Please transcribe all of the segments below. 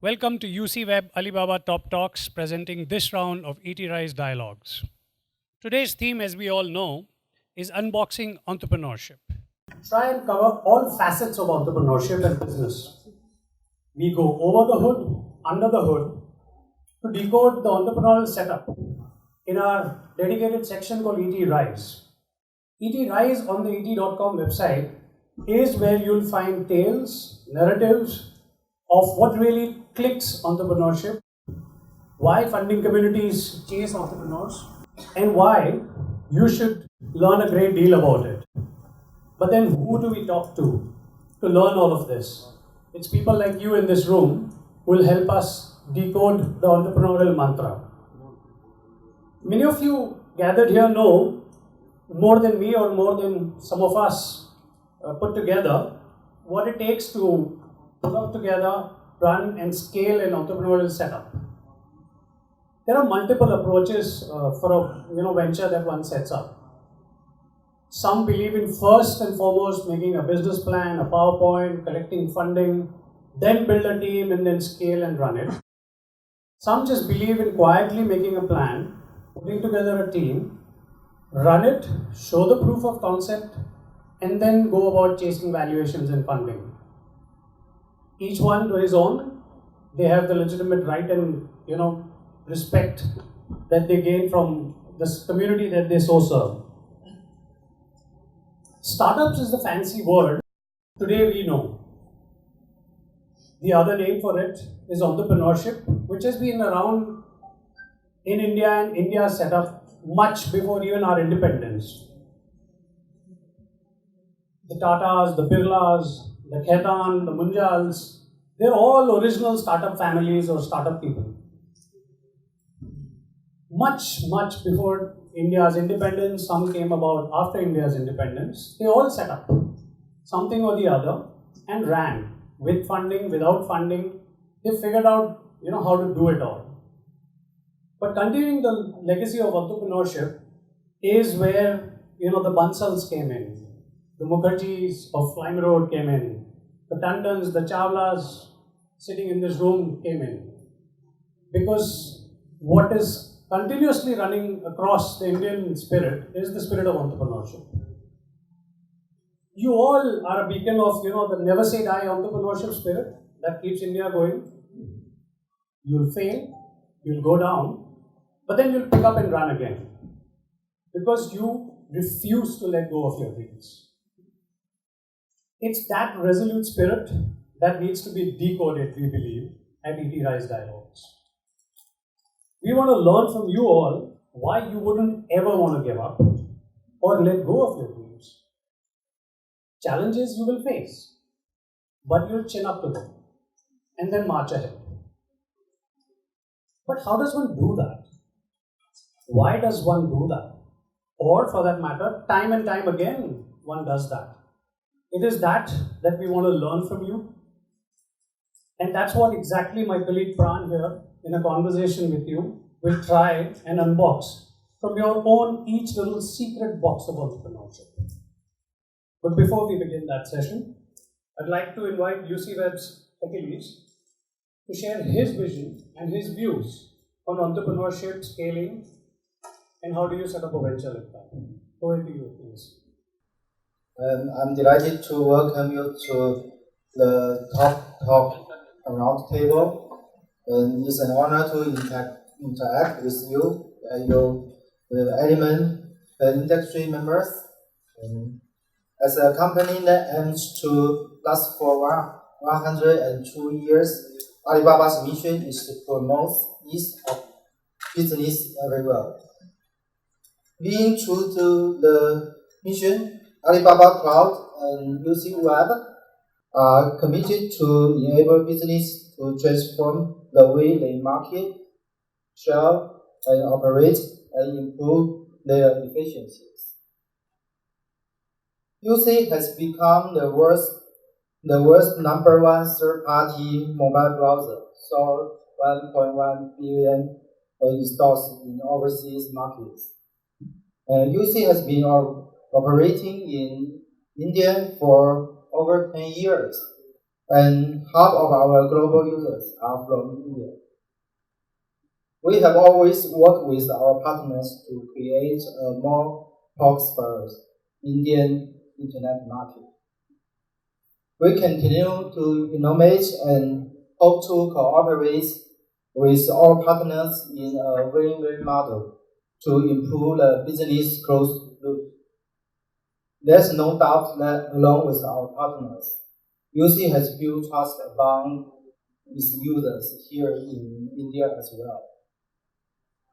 Welcome to UC Web Alibaba Top Talks, presenting this round of ET Rise Dialogues. Today's theme, as we all know, is unboxing entrepreneurship. Try and cover all facets of entrepreneurship and business. We go over the hood, under the hood, to decode the entrepreneurial setup in our dedicated section called ET Rise. ET Rise on the ET.com website is where you'll find tales, narratives of what really clicks entrepreneurship, why funding communities chase entrepreneurs, and why you should learn a great deal about it. But then who do we talk to learn all of this? It's people like you in this room who will help us decode the entrepreneurial mantra. Many of you gathered here know more than me or more than some of us put together what it takes to put up together, run and scale an entrepreneurial setup. There are multiple approaches for a venture that one sets up. Some believe in first and foremost making a business plan, a PowerPoint, collecting funding, then build a team and then scale and run it. Some just believe in quietly making a plan, putting together a team, run it, show the proof of concept, and then go about chasing valuations and funding. Each one to his own. They have the legitimate right and respect that they gain from this community that they so serve. Startups is the fancy word today we know. The other name for it is entrepreneurship, which has been around in India and India's setup much before even our independence. The Tatas, the Birlas, the Khaitan, the Munjals, they're all original startup families or startup people. Much before India's independence, some came about after India's independence. They all set up something or the other and ran with funding, without funding. They figured out how to do it all. But continuing the legacy of entrepreneurship is where the Bansals came in, the Mukherjees of Flyme Road came in, the Tandons, the Chawlas sitting in this room came in. Because what is continuously running across the Indian spirit is the spirit of entrepreneurship. You all are a beacon of the never say die entrepreneurship spirit that keeps India going. You'll fail, you'll go down, but then you'll pick up and run again. Because you refuse to let go of your dreams. It's that resolute spirit that needs to be decoded, we believe, at ET Rise Dialogues. We want to learn from you all why you wouldn't ever want to give up or let go of your dreams. Challenges you will face, but you'll chin up to them and then march ahead. But how does one do that? Why does one do that? Or for that matter, time and time again, one does that. It is that we want to learn from you. And that's what exactly my colleague Pran here, in a conversation with you, will try and unbox from your own each little secret box of entrepreneurship. But before we begin that session, I'd like to invite UC Web's Achilles to share his vision and his views on entrepreneurship, scaling, and how do you set up a venture like that. Over to you, please. I'm delighted to welcome you to the Top Talk Roundtable. It's an honor to interact with you and your element industry members. As a company that aims to last for 102 years, Alibaba's mission is to promote ease of business everywhere. Being true to the mission, Alibaba Cloud and UC Web are committed to enable business to transform the way they market, sell, and operate and improve their efficiencies. UC has become the world's number one third-party mobile browser, sold 1.1 billion installs in overseas markets. UC has been operating in India for over 10 years. and half of our global users are from India. We have always worked with our partners to create a more prosperous Indian internet market. We continue to innovate and hope to cooperate with all partners in a win-win model to improve the business closed loop. There's no doubt that along with our partners, UC has built trust among its users here in India as well.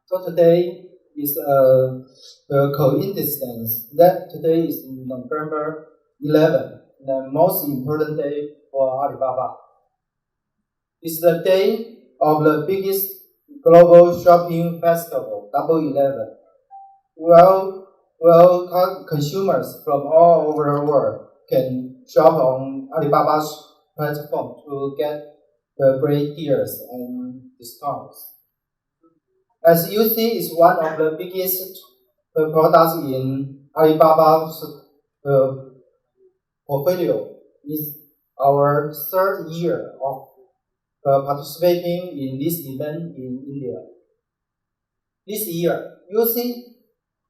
So today is a coincidence that today is November 11, the most important day for Alibaba. It's the day of the biggest global shopping festival, Double 11. Consumers from all over the world can shop on Alibaba's platform to get the great deals and discounts. As you see, it's one of the biggest products in Alibaba's portfolio. It's our third year of participating in this event in India. This year, UC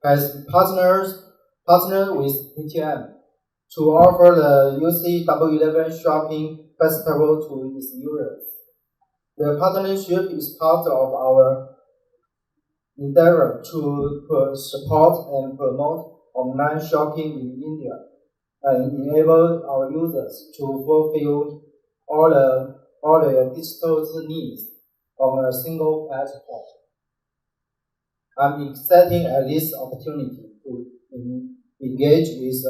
has partnered with PTM to offer the UC Double 11 Shopping Festival to its users. The partnership is part of our endeavor to support and promote online shopping in India and enable our users to fulfill all their digital needs on a single platform. I'm excited at this opportunity to engage with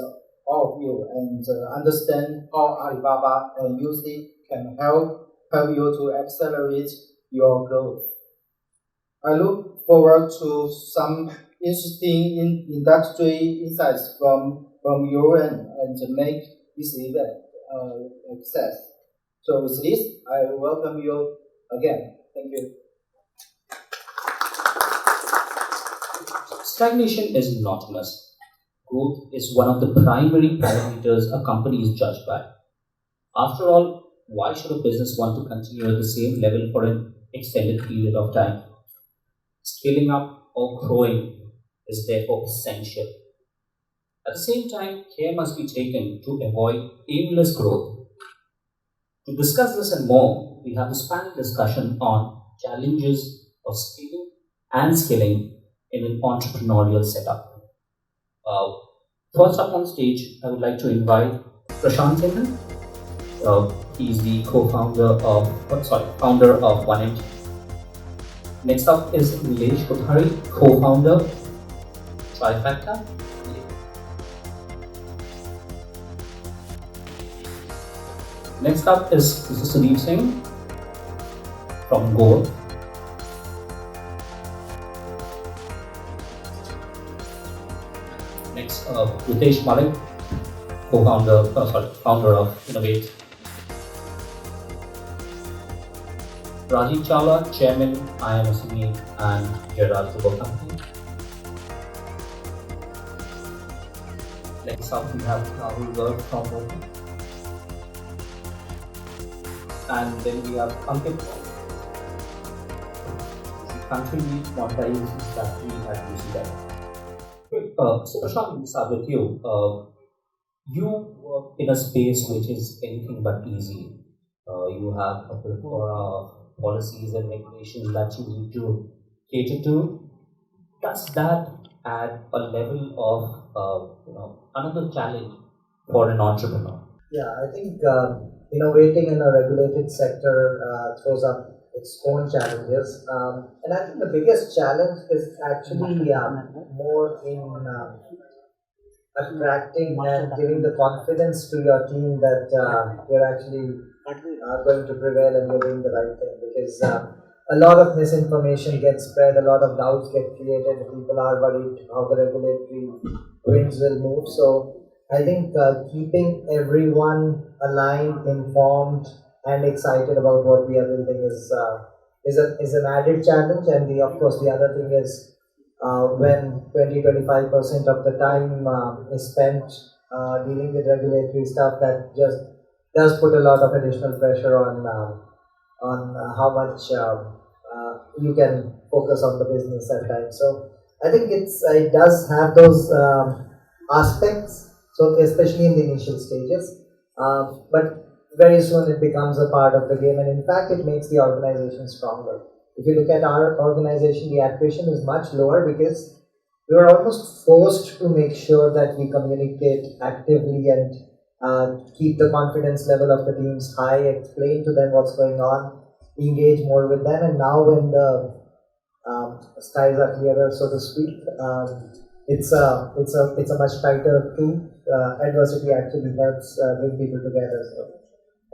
all of you and understand how Alibaba and UC can help you to accelerate your growth. I look forward to some interesting industry insights from your end and to make this event a success. So with this, I welcome you again. Thank you. Stagnation is not a must. Growth is one of the primary parameters a company is judged by. After all, why should a business want to continue at the same level for an extended period of time? Scaling up or growing is therefore essential. At the same time, care must be taken to avoid aimless growth. To discuss this and more, we have this panel discussion on challenges of scaling and scaling in an entrepreneurial setup. First up on stage, I would like to invite Prashant Singhal. He's the founder of 1MT. Next up is Nilesh Kothari, co-founder, Trifecta. Next up is Mr. Sudeep Singh from Goal. Next, Ritesh Malik, founder of Innovate. Rajiv Chawla, chairman, IMSME and Gerard Football Company. Next up, we have Rahul Garg from Open. And then we have Ankit, country lead monetization strategy at UCI. So Prashant, we start with you. You work in a space which is anything but easy. You have a plethora of policies and regulations that you need to cater to. Does that add a level of another challenge for an entrepreneur? Yeah, I think innovating in a regulated sector throws up its own challenges. And I think the biggest challenge is actually more in attracting and giving the confidence to your team that you're actually going to prevail and you're doing the right thing. Because a lot of misinformation gets spread, a lot of doubts get created, people are worried how the regulatory winds will move. So I think keeping everyone aligned, informed, and excited about what we are building is an added challenge. And of course the other thing is when 20-25% of the time is spent dealing with regulatory stuff, that just does put a lot of additional pressure on how much you can focus on the business at times. So I think it does have those aspects. So especially in the initial stages, but very soon it becomes a part of the game, and in fact, it makes the organization stronger. If you look at our organization, the attrition is much lower because we were almost forced to make sure that we communicate actively and keep the confidence level of the teams high, explain to them what's going on, engage more with them, and now when the skies are clearer, so to speak, it's a much tighter tool. Adversity actually helps bring people together. So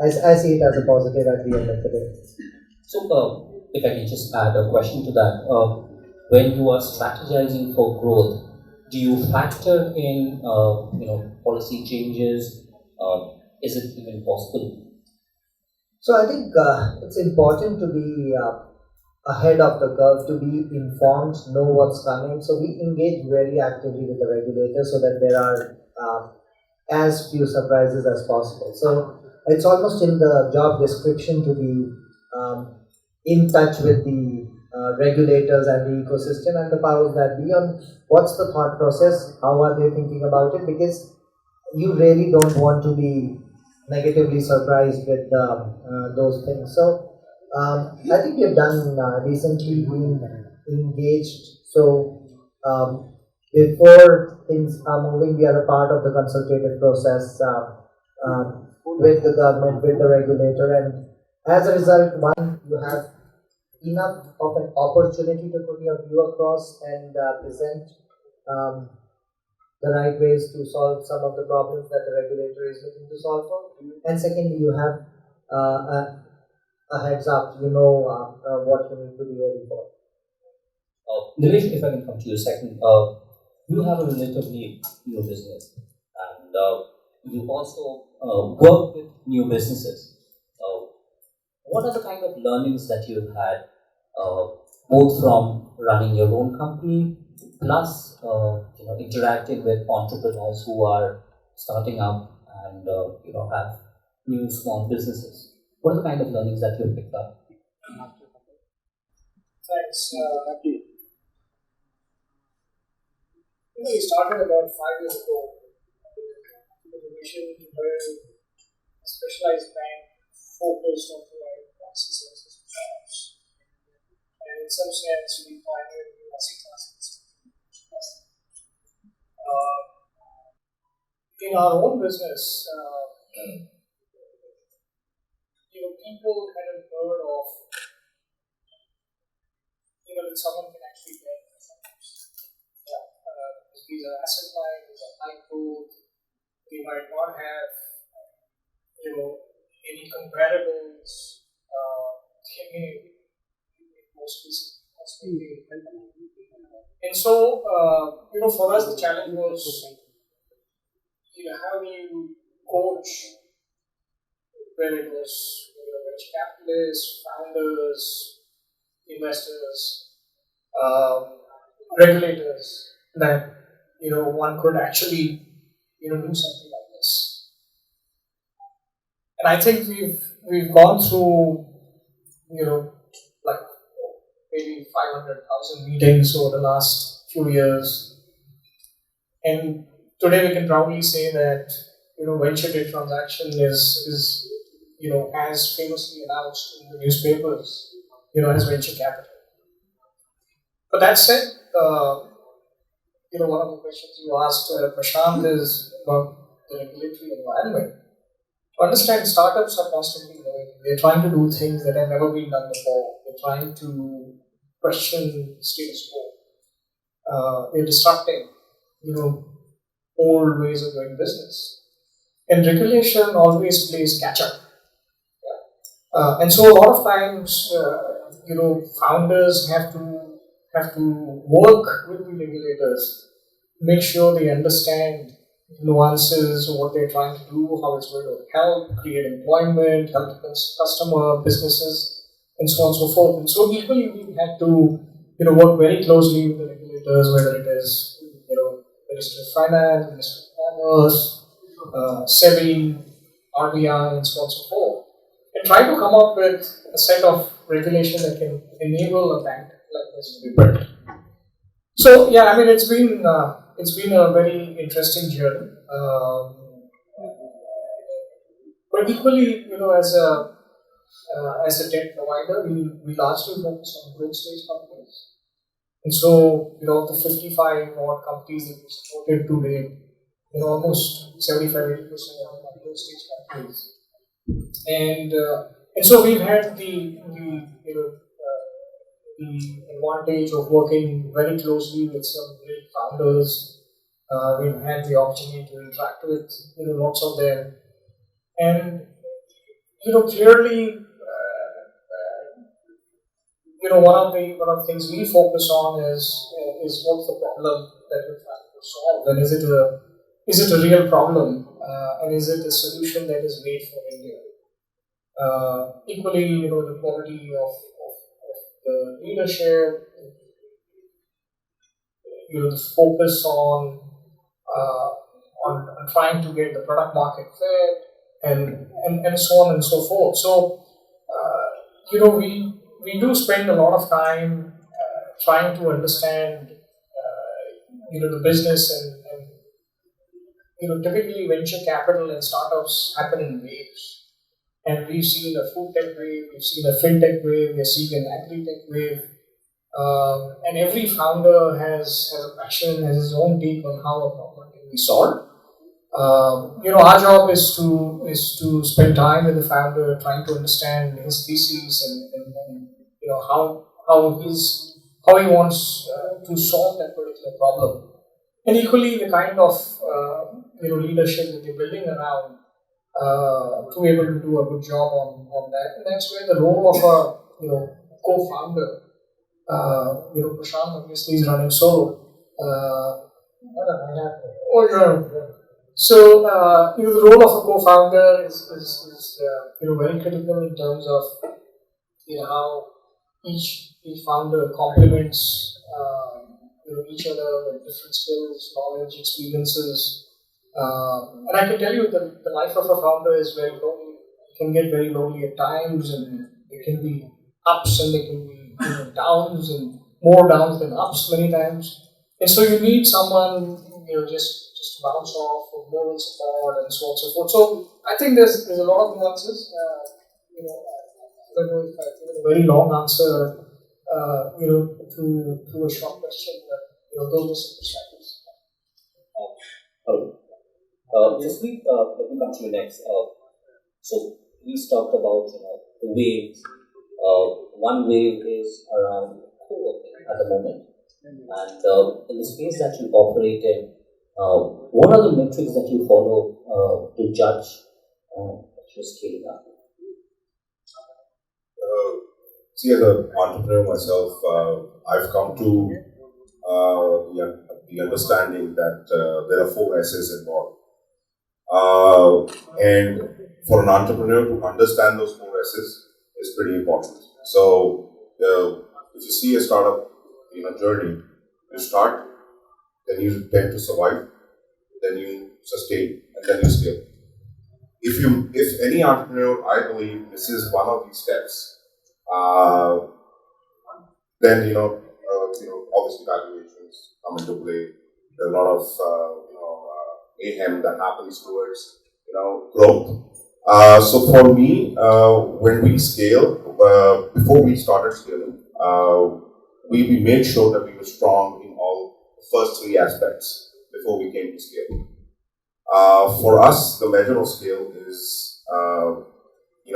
I see it as a positive at the end of the day. So, if I can just add a question to that, when you are strategizing for growth, do you factor in, policy changes? Is it even possible? So I think it's important to be ahead of the curve, to be informed, know what's coming. So we engage very actively with the regulator so that there are as few surprises as possible. So it's almost in the job description to be in touch with the regulators and the ecosystem and the powers that be on what's the thought process, how are they thinking about it, because you really don't want to be negatively surprised with those things. So I think we've done recently been engaged. So before things are moving, we are a part of the consultative process with the government, with the regulator, and as a result, one, you have enough of an opportunity to put your view across and present the right ways to solve some of the problems that the regulator is looking to solve for. And secondly, you have a heads up, what you need to be ready for. Nilesh, if I can come to you a second, you have a relatively new business, and you also work with new businesses. What are the kind of learnings that you've had, both from running your own company, plus interacting with entrepreneurs who are starting up and have new small businesses? What are the kind of learnings that you've picked up? Thanks. We started about 5 years ago with a vision to build a specialized bank focused on providing financial services to clients. And in some sense, we pioneered the asset classes. In our own business, people hadn't heard of that someone can actually pay for sometimes. These are asset light, these are high growth. We might not have any comparables. In most cases, and so for us the challenge was how do you coach, whether it was venture capitalists, founders, investors, regulators, that one could actually do something like this. And I think we've gone through like maybe 500,000 meetings over the last few years, and today we can proudly say that venture debt transaction is as famously announced in the newspapers as venture capital. But that said, one of the questions you asked Prashant is about the regulatory environment. To understand, startups are constantly innovating. They're trying to do things that have never been done before. They're trying to question status quo. They're disrupting, old ways of doing business. And regulation always plays catch up. And so a lot of times, founders have to work with the regulators, make sure they understand nuances of what they're trying to do, how it's going to help create employment, help the customer, businesses, and so on and so forth. And so equally, we had to work very closely with the regulators, whether it is Ministry of Finance, Ministry of Commerce, SEBI, RBI, and so on and so forth, and try to come up with a set of regulation that can enable a bank like this to be built. So yeah, I mean it's been a very interesting journey. But equally, as a tech provider, we largely focus on growth stage companies. And so, of the 55 odd companies that we supported today, almost 75-80% of them are growth stage companies. And so we've had the advantage of working very closely with some great founders. We've had the opportunity to interact with lots of them, and clearly, one of the things we focus on is what's the problem that we're trying to solve, and is it a real problem, and is it a solution that is made for India? Equally, the quality of the leadership, the focus on trying to get the product market fit, and so on and so forth. So, we do spend a lot of time trying to understand, the business, and typically venture capital and startups happen in waves. And we've seen a food tech wave, we've seen a fintech wave, we're seeing an agri-tech wave. And every founder has a passion, has his own take on how a problem can be solved. Our job is to spend time with the founder, trying to understand his thesis and how he wants to solve that particular problem. And equally, the kind of leadership that they're building around to be able to do a good job on that. And that's where the role of a co-founder, Prashant obviously is running solo. So the role of a co-founder is very critical in terms of how each founder complements each other with different skills, knowledge, experiences. And I can tell you that the life of a founder is very lonely. It can get very lonely at times, and there can be ups and there can be downs, and more downs than ups many times. And so you need someone just to bounce off for moral support and so on and so forth. So I think there's a lot of nuances. I don't know if I've given a very long answer, to a short question, but those are some perspectives. Jaspreet, let me come to you next. So we talked about the waves. One wave is around co-working at the moment, and in the space that you operate in, what are the metrics that you follow to judge that you're scaling up? See, as an entrepreneur myself, I've come to the understanding that there are 4 S's involved. And for an entrepreneur to understand those 4 S's is pretty important. So, if you see a startup journey, you start, then you tend to survive, then you sustain, and then you scale. If any entrepreneur, I believe, misses one of these steps, then obviously valuations come into play. There are a lot of mayhem that happens towards growth. So for me, when we scale, before we started scaling, we made sure that we were strong in all the first 3 aspects before we came to scale. For us, the measure of scale is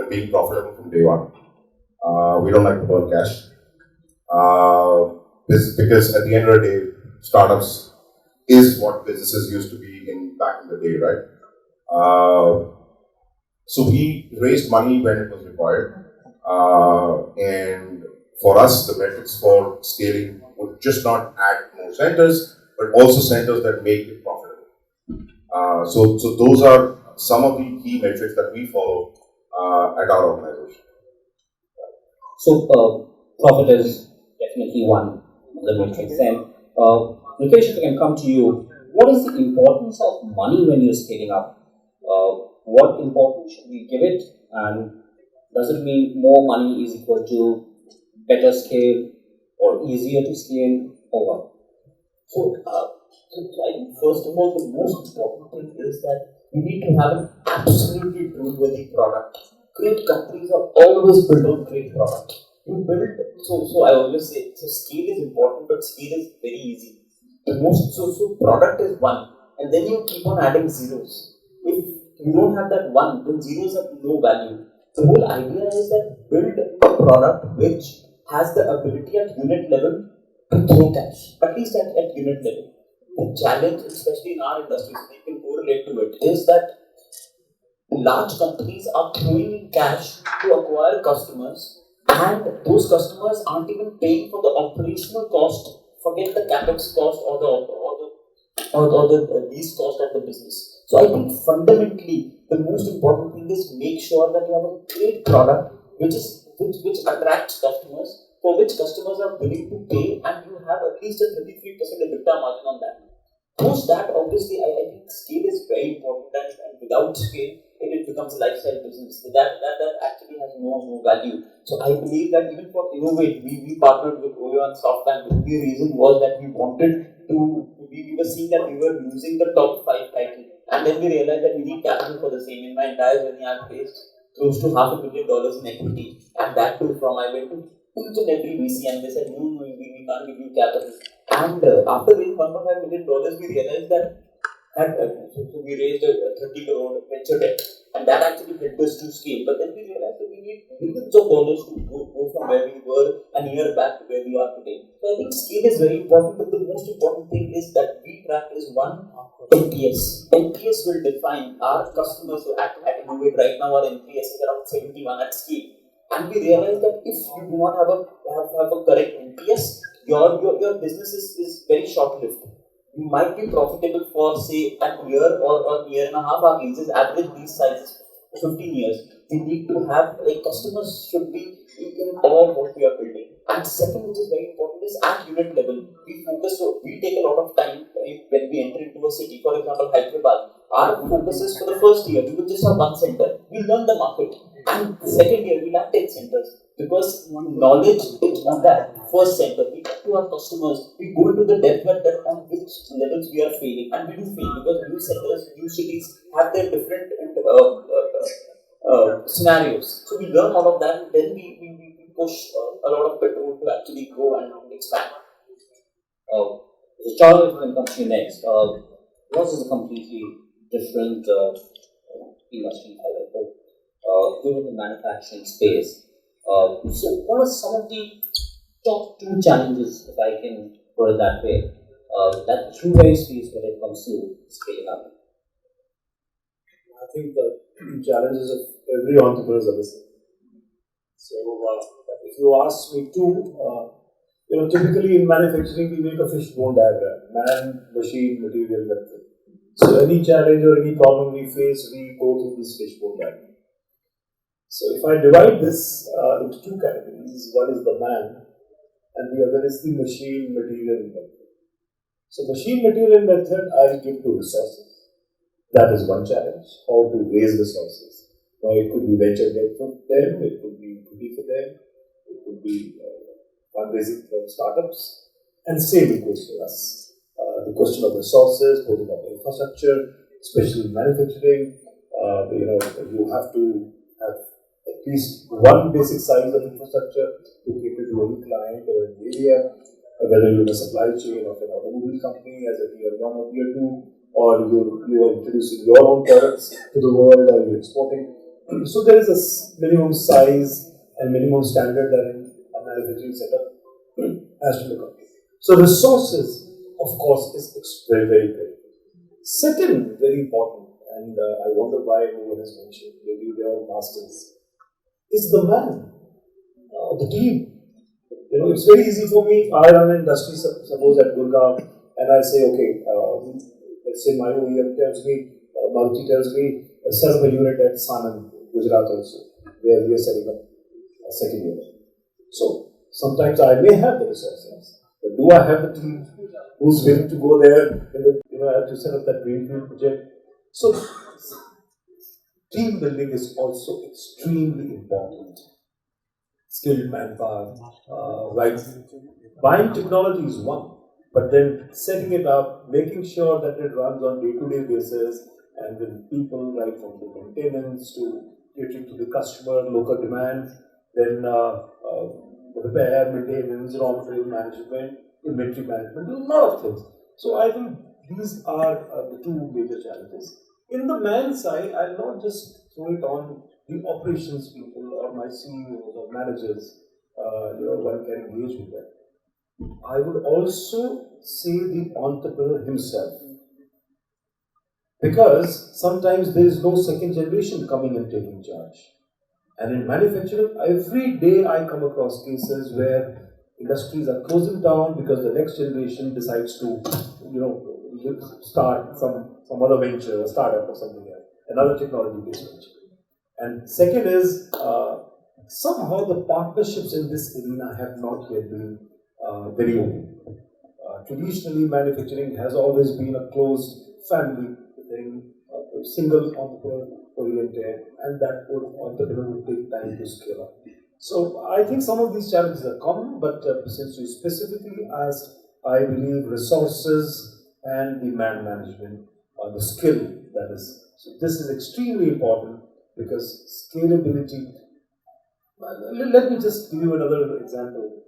being profitable from day one. We don't like to burn cash. This is because at the end of the day, startups is what businesses used to be back in the day, right? So we raised money when it was required, and for us, the metrics for scaling would just not add more centers, but also centers that make it profitable. So those are some of the key metrics that we follow at our organization. So profit is definitely one of the metrics. And Nitesh, if I can come to you, what is the importance of money when you're scaling up? what importance should we give it, and does it mean more money is equal to better scale or easier to scale or what? So I think first of all, the most important thing is that we need to have an absolutely trustworthy product. Great companies are always built on great product. You build so I always say so scale is important, but scale is very easy. The most so product is one, and then you keep on adding zeros. If you don't have that one, then zeros have no value. The whole idea is that build a product which has the ability at unit level to throw cash, at least at unit level. The challenge, especially in our industry, so we can correlate to it, is that large companies are throwing in cash to acquire customers, and those customers aren't even paying for the operational cost. Forget the capex cost or the lease cost of the business. So I think fundamentally the most important thing is make sure that you have a great product which attracts customers, for which customers are willing to pay, and you have at least a 33% EBITDA margin on that. Post that, obviously, I think scale is very important, and without scale, it becomes a lifestyle business. That actually has no value. So I believe that even for Innovate, we partnered with Oyo and SoftBank. The only reason was that we wanted to, we were seeing that we were losing the top 5 title, and then we realized that we need capital for the same. In my entire journey, I've raised close to $500 million in equity, and that too from I went to each and every VC, and they said, no, we can't give you capital. And after raising $1.5 million, we realized that so we raised a 30 crore venture debt, and that actually helped us to scale. But then we realized that we need millions of dollars to go from where we were a year back to where we are today. So I think scale is very important, but the most important thing is that we track is one NPS. NPS will define our customers. So at Innovate right now, our NPS is around 71 at scale. And we realize that if you do not have a correct NPS, your business is very short-lived. You might be profitable for say a year or year and a half. Our leases average lease size is 15 years. We need to have customers should be in awe of what we are building. And second, which is very important, is at unit level. We focus, so we take a lot of time when we enter into a city. For example, Hyderabad. Our focus is for the first year, we will just have one center. We learn the market. And second year, we'll have 10 centers. Because knowledge is on that first center. We talk to our customers, we go into the depth on which levels we are failing. And we do fail because new centers, new cities have their different scenarios. So we learn all of that, and then we push a lot of petrol to actually go and expand. Charles, when it comes to you next, yours is a completely different industry, you're in the manufacturing space. So, what are some of the top 2 challenges, if I can put it that way, that you guys face when it comes to scaling up? I think the challenges of every entrepreneur are the same. So, if you ask me to, typically in manufacturing we make a fishbone diagram: man, machine, material, method. So, any challenge or any problem we face, we go through this fishbone diagram. So, if I divide this into 2 categories, one is the man, and the other is the machine, material, and method. So, machine, material, and method I'll give to resources. That is one challenge, how to raise resources. Now, it could be venture debt for them, it could be equity for them, it could be fundraising for startups, and same goes for us. The question of resources, putting up infrastructure, especially in manufacturing, you have to have at least one basic size of infrastructure to cater to any client or an area, whether you're in a supply chain of an automobile company as a tier 1 or tier 2, or you are introducing your own products to the world, or you're exporting. So there is a minimum size and minimum standard that a manufacturing setup has to look at. So resources, of course, is very, very good. Second, very important, and I wonder why no one has mentioned, maybe they are masters, is the man, the team. It's very easy for me. I run an industry, suppose at Gurgaon, and I say, okay, let's say my OEM tells me, Maruti tells me, set up a unit at Sanand, Gujarat also, where we are setting up a second unit. So, sometimes I may have the resources, but do I have the team who's willing to go there, I have to set up that greenfield project? So, team building is also extremely important. Skilled manpower, right? Buying technology is one, but then setting it up, making sure that it runs on day-to-day basis, and with people right from the maintenance to catering to the customer, local demand, then repair, maintenance, raw material management, inventory management, a lot of things. So I think these are the two major challenges. In the man side, I'll not just throw it on the operations people or my CEOs or managers. One can engage with them. I would also say the entrepreneur himself, because sometimes there is no second generation coming and taking charge. And in manufacturing, every day I come across cases where industries are closing down because the next generation decides to, start some other venture, a startup or something else, another technology-based venture. And second is, somehow the partnerships in this arena have not yet been very open. Traditionally, manufacturing has always been a closed family thing, single entrepreneur oriented, and that entrepreneur would take time to scale up. So I think some of these challenges are common, but since you specifically asked, I believe resources and the man management, the skill that is. So this is extremely important because scalability. Let me just give you another example.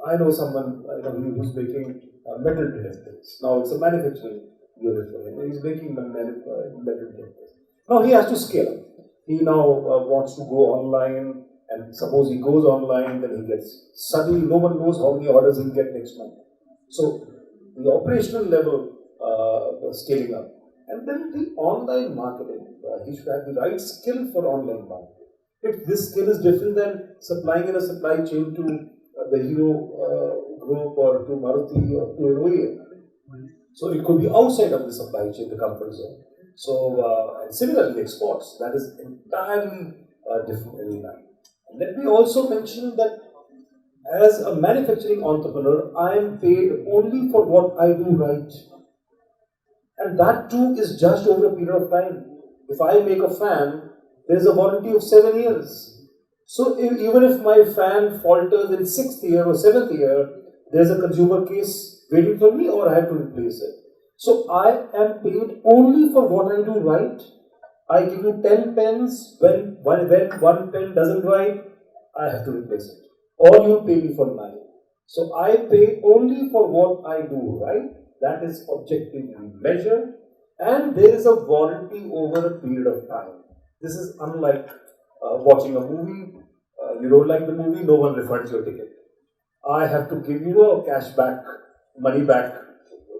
I know someone who's making metal detectors. Now it's a manufacturing unit for him. He's making metal detectors. Now he has to scale up. He now wants to go online, and suppose he goes online, then he gets suddenly no one knows how many orders he'll get next month. So the operational level scaling up, and then the online marketing. He should have the right skill for online marketing. If this skill is different than supplying in a supply chain to the Hero group or to Maruti or to an OEM. So it could be outside of the supply chain, the comfort zone. So, and similarly, exports, that is entirely different arena. And let me also mention that as a manufacturing entrepreneur, I am paid only for what I do right. And that too is judged over a period of time. If I make a fan, there is a warranty of 7 years. So even if my fan falters in 6th year or 7th year, there is a consumer case waiting for me, or I have to replace it. So I am paid only for what I do right. I give you 10 pens. When one pen doesn't write, I have to replace it. Or you pay me for 9. So I pay only for what I do right. That is objectively measured, and there is a warranty over a period of time. This is unlike watching a movie. You don't like the movie, no one refunds your ticket. I have to give you a cashback, money back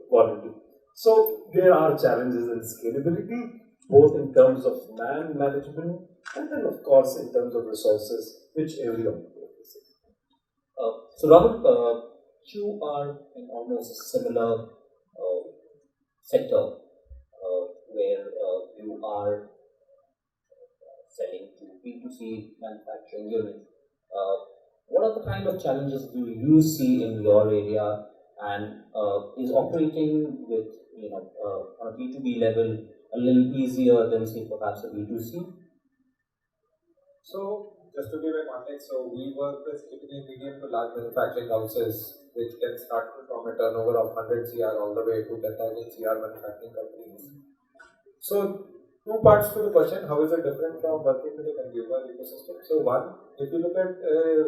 warranty. So there are challenges in scalability, both in terms of man management and then of course in terms of resources, which everyone faces. So Robert, you are in almost a similar sector where you are selling to B2C manufacturing units. What are the kind of challenges do you see in your area, and is operating with on a B2B level a little easier than say perhaps a B2C? So, just to give a context, so we work with typically medium to large manufacturing houses, which can start from a turnover of 100 CR all the way to 10,000 CR manufacturing companies. So, two parts to the question: how is it different from working with a consumer ecosystem? So, one, if you look at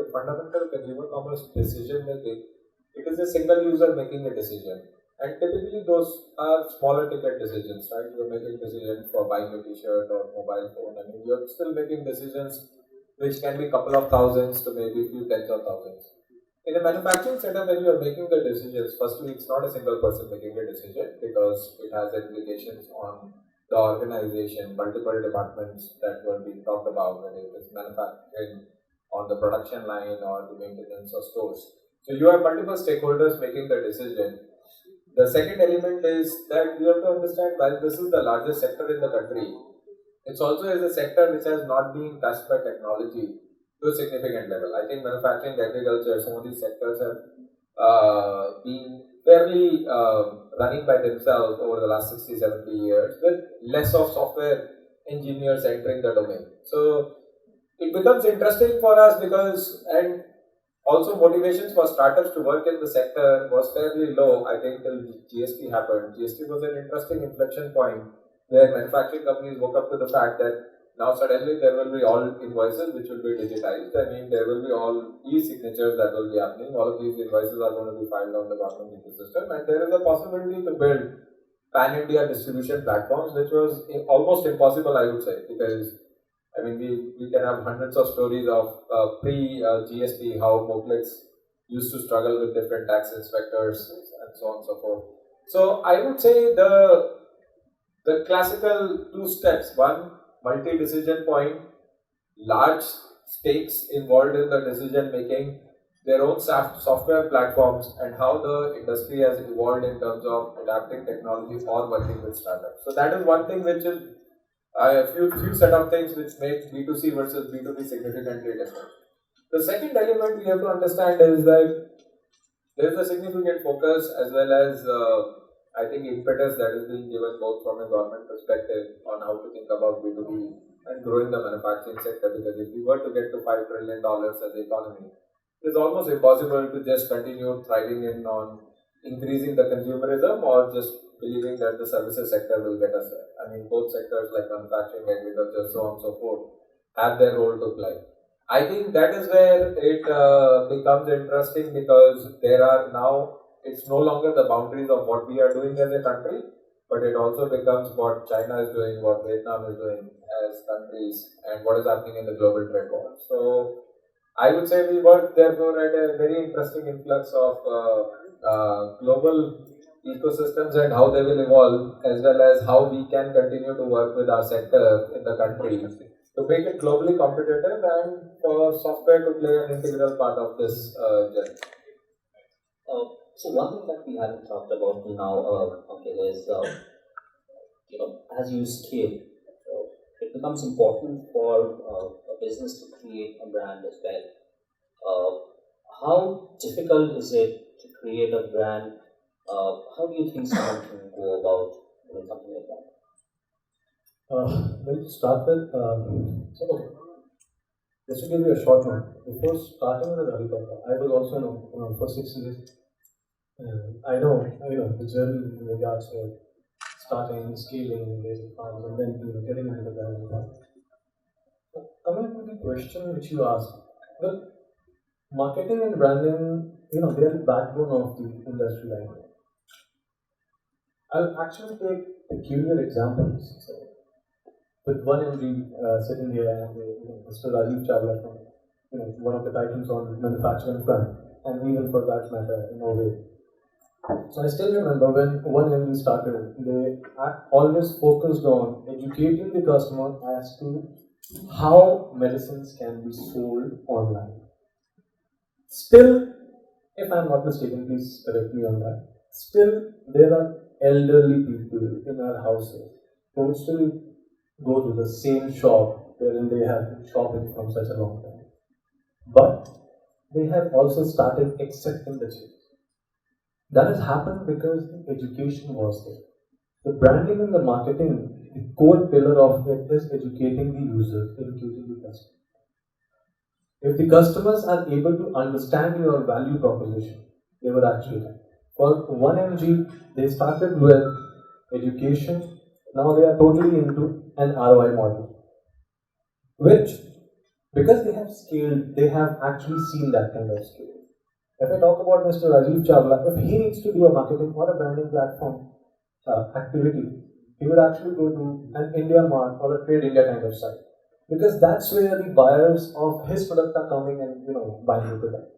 fundamental consumer commerce decision making, it is a single user making a decision. And typically those are smaller ticket decisions, right? You're making decisions for buying a t-shirt or mobile phone, and you're still making decisions which can be a couple of thousands to maybe a few tens of thousands. In a manufacturing setup, when you are making the decisions, firstly, it's not a single person making a decision because it has implications on the organization, multiple departments that were being talked about, whether it is manufacturing, on the production line, or the maintenance of stores. So you have multiple stakeholders making the decision. The second element is that you have to understand, while this is the largest sector in the country, it's also is a sector which has not been touched by technology to a significant level. I think manufacturing, agriculture, some of these sectors have been fairly running by themselves over the last 60-70 years with less of software engineers entering the domain. So it becomes interesting for us because, and also motivations for startups to work in the sector was fairly low, I think, till GST happened. GST was an interesting inflection point where manufacturing companies woke up to the fact that now suddenly there will be all invoices which will be digitized. I mean, there will be all e-signatures that will be happening. All of these invoices are going to be filed on the government ecosystem, and there is a possibility to build pan-India distribution platforms, which was almost impossible, I would say, because I mean, we can have hundreds of stories of pre-GST, how booklets used to struggle with different tax inspectors and so on and so forth. So I would say the classical two steps: one, multi-decision point, large stakes involved in the decision making, their own software platforms, and how the industry has evolved in terms of adapting technology or working with startups. So that is one thing which is a few set of things which make B2C versus B2B significantly different. The second element we have to understand is that there is a significant focus as well as I think impetus that is being given both from a government perspective on how to think about B2B and growing the manufacturing sector, because if we were to get to $5 trillion as an economy, it's almost impossible to just continue thriving in on increasing the consumerism or just believing that the services sector will get us there. I mean, both sectors like manufacturing, agriculture, so on and so forth, have their role to play. I think that is where it becomes interesting, because there are now, it's no longer the boundaries of what we are doing as a country, but it also becomes what China is doing, what Vietnam is doing as countries, and what is happening in the global trade war. So I would say we work therefore at a very interesting influx of global ecosystems and how they will evolve, as well as how we can continue to work with our sector in the country to make it globally competitive and for software to play an integral part of this journey. So one thing that we haven't talked about till now, okay, is as you scale, it becomes important for a business to create a brand as well. How difficult is it to create a brand? How do you think someone can go about doing something like that? Well, to start with, okay, just to give you a short one, before starting with Alibaba, I was also for 6 years. I know the journey in regards to starting, scaling, basic farms, and then getting into the brand. Coming to the question which you asked, well, marketing and branding, they are the backbone of the industry right now. I'll actually take peculiar examples. So, with one MD sitting here, and Mr. Rajiv Chawla from one of the titans on manufacturing front, and even for that matter, Innovate. So I still remember when one MD started, they always focused on educating the customer as to how medicines can be sold online. Still, if I'm not mistaken, please correct me on that. Still, there are elderly people in our houses who would still go to the same shop wherein they have been shopping from such a long time. But they have also started accepting the change. That has happened because the education was there. The branding and the marketing, the core pillar of it is educating the user, educating the customer. If the customers are able to understand your value proposition, they will actually like. For 1MG, they started with education. Now they are totally into an ROI model, which, because they have scaled, they have actually seen that kind of scale. If I talk about Mr. Rajiv Chawla, if he needs to do a marketing or a branding platform activity, he would actually go to an India Mart or a Trade India kind of site, because that's where the buyers of his product are coming and buying the product.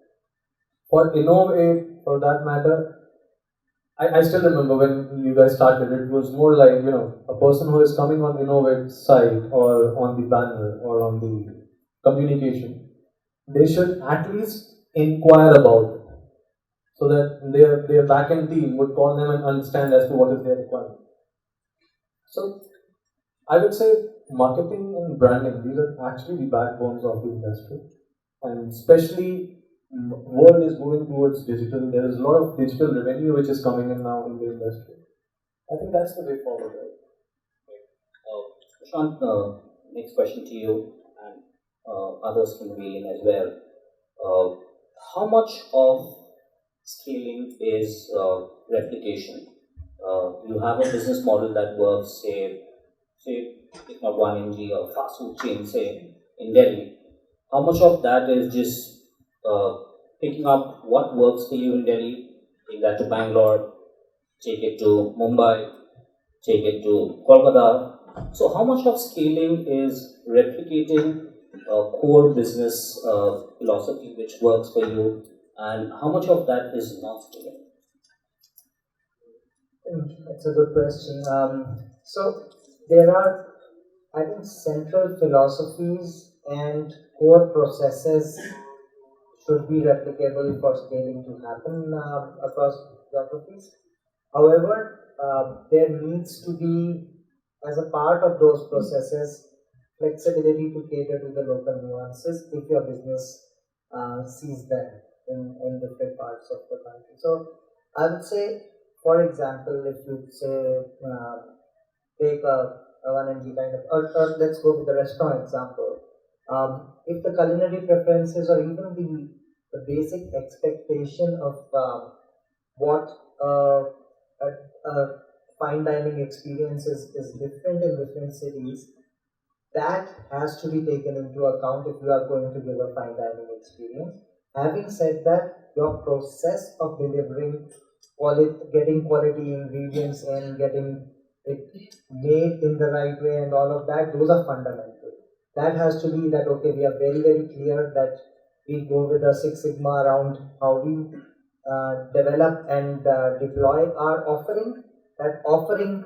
For Innovate, for that matter, I still remember when you guys started, it was more like a person who is coming on Innovate site or on the banner or on the communication, they should at least inquire about it, so that their back-end team would call them and understand as to what is their requirement. So I would say marketing and branding, these are actually the backbones of the industry, and especially world is moving towards digital. There is a lot of digital revenue which is coming in now in the industry. I think that's the way forward, right? Prashant, next question to you, and others can weigh in as well. Uh, how much of scaling is replication? You have a business model that works, say, if not one NG or fast food chain, say in Delhi. How much of that is just uh, picking up what works for you in Delhi, take that to Bangalore, take it to Mumbai, take it to Kolkata. So, how much of scaling is replicating core business philosophy which works for you, and how much of that is not scaling? That's a good question. So there are, I think, central philosophies and core processes should be replicable for scaling to happen across geographies. However, there needs to be, as a part of those processes, flexibility to cater to the local nuances if your business sees them in different parts of the country. So, I would say, for example, if you say take a 1 MG kind of, or let's go with the restaurant example. If the culinary preferences or even the basic expectation of what a fine dining experience is different in different cities, that has to be taken into account if you are going to give a fine dining experience. Having said that, your process of delivering getting quality ingredients and getting it made in the right way and all of that, those are fundamental. That has to be that, okay, we are very, very clear that we go with a Six Sigma around how we develop and deploy our offering. That offering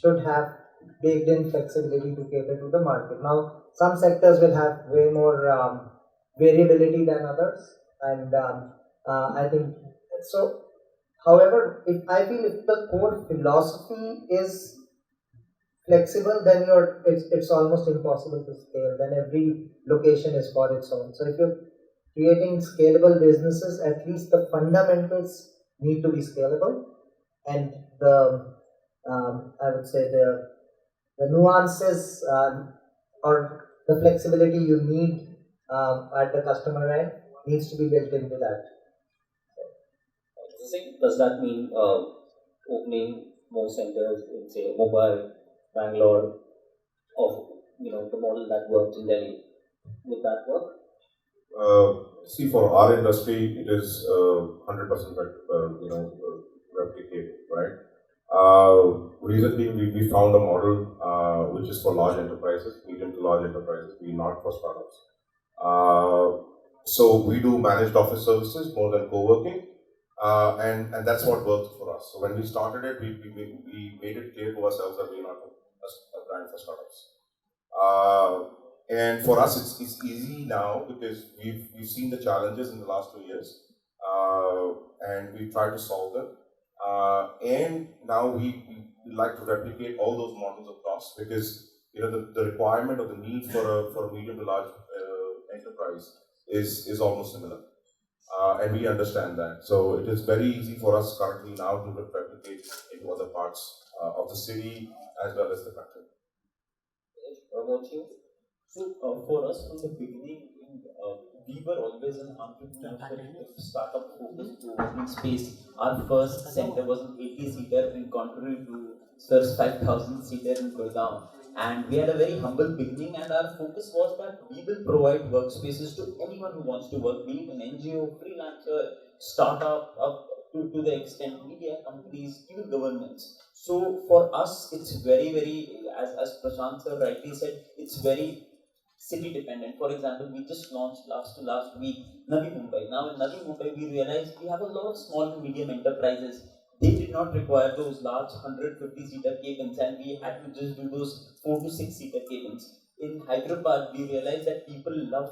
should have baked in flexibility to cater to the market. Now, some sectors will have way more variability than others, and I think so. However, if I feel if the core philosophy is flexible, then it's almost impossible to scale. Then every location is for its own. So if you're creating scalable businesses, at least the fundamentals need to be scalable, and the I would say the nuances or the flexibility you need at the customer end needs to be built into that. Does that mean opening more centers in, say, Mumbai, Bangalore, of the model that worked in Delhi? Would that work? See, for our industry, it is 100% replicable, right? Reason being, we found a model which is for large enterprises, medium to large enterprises, we not for startups. So we do managed office services more than co-working, and that's what worked for us. So when we started it, we made it clear to ourselves that we're not a brand for startups. And for us, it's easy now because we've seen the challenges in the last 2 years, and we tried to solve them. And now we like to replicate all those models across because the requirement or the need for a medium to large enterprise is almost similar, and we understand that. So it is very easy for us currently now to replicate into other parts of the city as well as the country. What about you? So for us from the beginning, we were always an entrepreneurial startup focused co-working space. Our first center was an 80-seater in contrary to Sir's 5,000-seater in Gurgaon. And we had a very humble beginning, and our focus was that we will provide workspaces to anyone who wants to work, be it an NGO, freelancer, startup, up to the extent media companies, even governments. So for us, it's very, very, as Prashant sir rightly said, it's very city dependent. For example, we just launched last week Navi Mumbai. Now in Navi Mumbai, we realized we have a lot of small and medium enterprises. They did not require those large 150-seater cabins, and we had to just do those 4 to 6-seater cabins. In Hyderabad, we realized that people love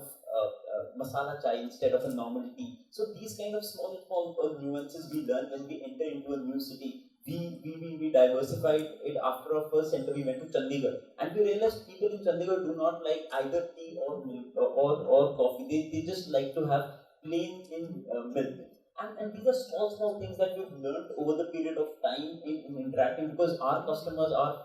masala chai instead of a normal tea. So these kind of small nuances we learn when we enter into a new city. We diversified it. After our first center, we went to Chandigarh, and we realized people in Chandigarh do not like either tea or milk or coffee. They just like to have plain in milk. And these are small things that we've learned over the period of time in interacting, because our customers are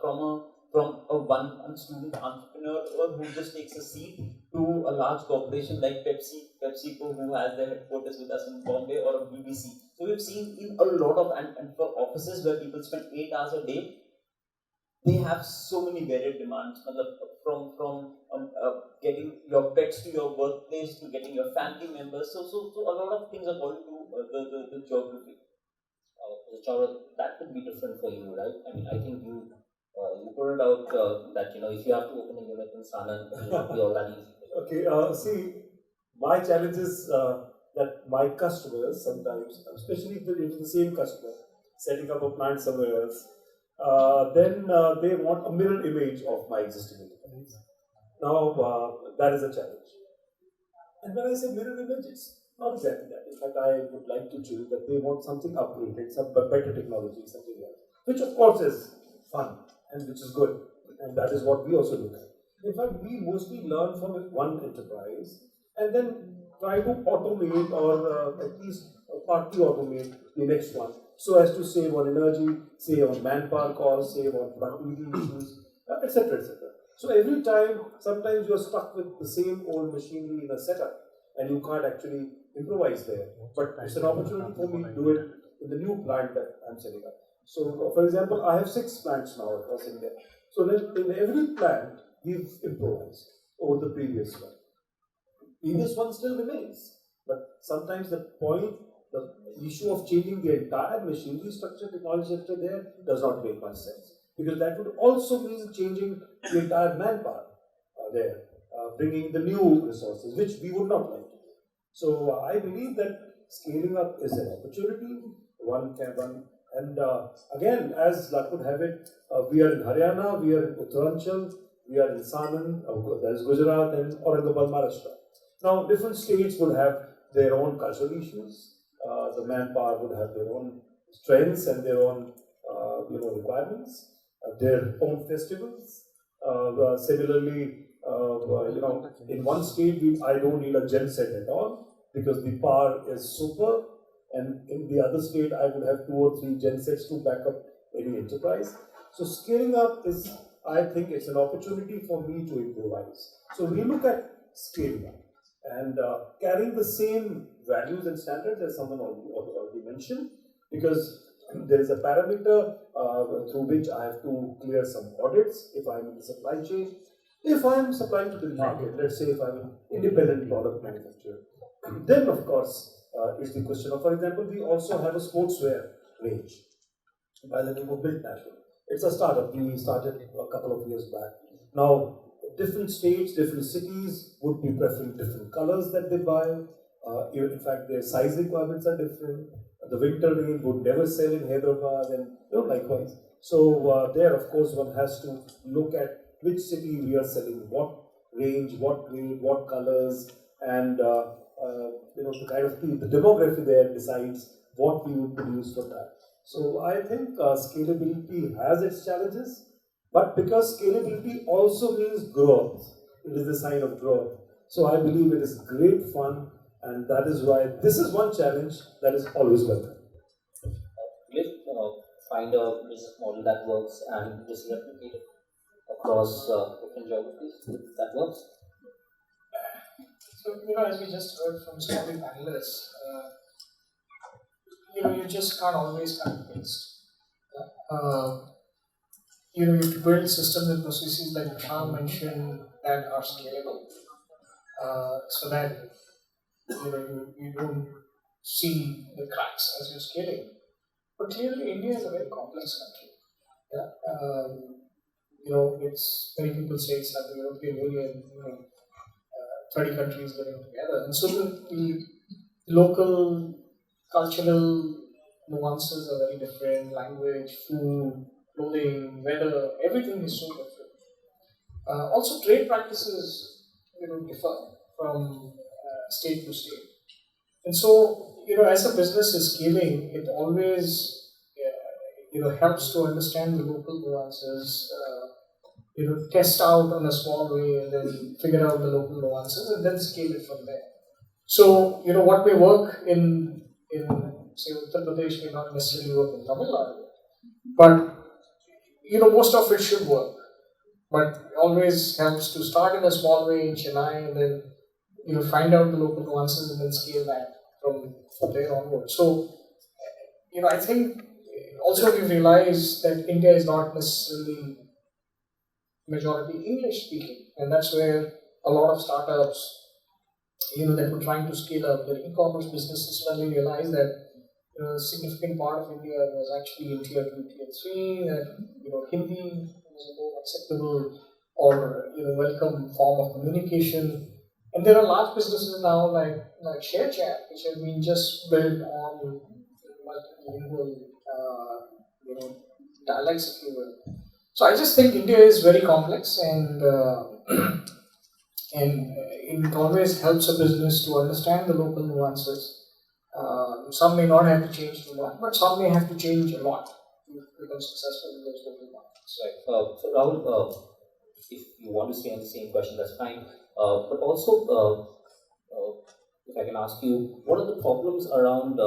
from a one student entrepreneur who just takes a seat to a large corporation like PepsiCo, who has their headquarters with us in Bombay, or a BBC. So we've seen in a lot of, and for offices where people spend 8 hours a day, they have so many varied demands, from getting your pets to your workplace to getting your family members. So a lot of things according to the geography. Chaura, that could be different for you, right? I mean, I think you pointed out that if you have to open a unit in Sanand, it will not be all that easy. Okay, see, my challenge is that my customers sometimes, especially if they're the same customer, setting up a plant somewhere else, then they want a mirror image of my existing enterprise. Now, that is a challenge. And when I say mirror image, it's not exactly that. In fact, I would like to choose that they want something upgraded, some better technology, something else, which of course is fun and which is good, and that is what we also look at. In fact, we mostly learn from one enterprise and then try to automate or at least partly automate the next one, so as to save on energy, save on manpower costs, save on productivity issues, etc., etc. So every time, sometimes you're stuck with the same old machinery in a setup and you can't actually improvise there. But it's an opportunity for me to do it in the new plant that I'm setting up. So, for example, I have 6 plants now across India. So then in every plant, we've improvised over the previous one. Previous one still remains, but sometimes the issue of changing the entire machinery structure, technology structure there does not make much sense. Because that would also mean changing the entire manpower there, bringing the new resources, which we would not like to do. So I believe that scaling up is an opportunity. One can run, and again, as luck would have it, we are in Haryana, we are in Uttaranchal, we are in Sanand, there is Gujarat, and Aurangabad, Maharashtra. Now, different states will have their own cultural issues. The manpower would have their own strengths and their own requirements. Their own festivals. Similarly, in one state I don't need a gen set at all because the power is super, and in the other state I would have 2 or 3 gen sets to back up any enterprise. So scaling up is, I think, it's an opportunity for me to improvise. So we look at scaling up and carrying the same values and standards as someone already mentioned, because there is a parameter through which I have to clear some audits if I'm in the supply chain. If I'm supplying to the market, let's say if I'm an independent product manufacturer, then of course is the question of, for example, we also have a sportswear range by the name of Built Natural. It's a startup. We started a couple of years back. Now, different states, different cities would be preferring different colors that they buy. In fact, their size requirements are different. The winter range would never sell in Hyderabad, and likewise. So there, of course, one has to look at which city we are selling, what range, what grade, what colors, and to kind of the demography there decides what we would produce for that. So I think scalability has its challenges, but because scalability also means growth, it is a sign of growth. So I believe it is great fun. And that is why this is one challenge that is always welcome. Find a business model that works and just replicate it across different geographies. That works. So, as we just heard from some of the panelists, you just can't always cut and paste. You have to build systems and processes like Shah mentioned that are scalable, so that you don't see the cracks as you're scaling. But clearly, India is a very complex country. It's many people say it's like the European Union, 30 countries living together, and so the local cultural nuances are very different. Language, food, clothing, weather, everything is so different. Also, trade practices differ from state to state. And so, as a business is scaling, it always, helps to understand the local nuances, test out on a small way and then figure out the local nuances and then scale it from there. So, what may work in say, Uttar Pradesh may not necessarily work in Tamil Nadu, but, most of it should work. but it always helps to start in a small way in Chennai and then find out the local nuances and then scale that from there onward. So I think also we've realized that India is not necessarily majority English speaking, and that's where a lot of startups that were trying to scale up their e-commerce businesses suddenly realized that a significant part of India was actually in tier 2, tier 3, that Hindi was a more acceptable or welcome form of communication. And there are large businesses now like ShareChat, which have been just built on multilingual dialects, if you will. So I just think India is very complex, and it always helps a business to understand the local nuances. Some may not have to change a lot, but some may have to change a lot to become successful in those local markets. Right. So Rahul, if you want to stay on the same question, that's fine. But also, if I can ask you, what are the problems around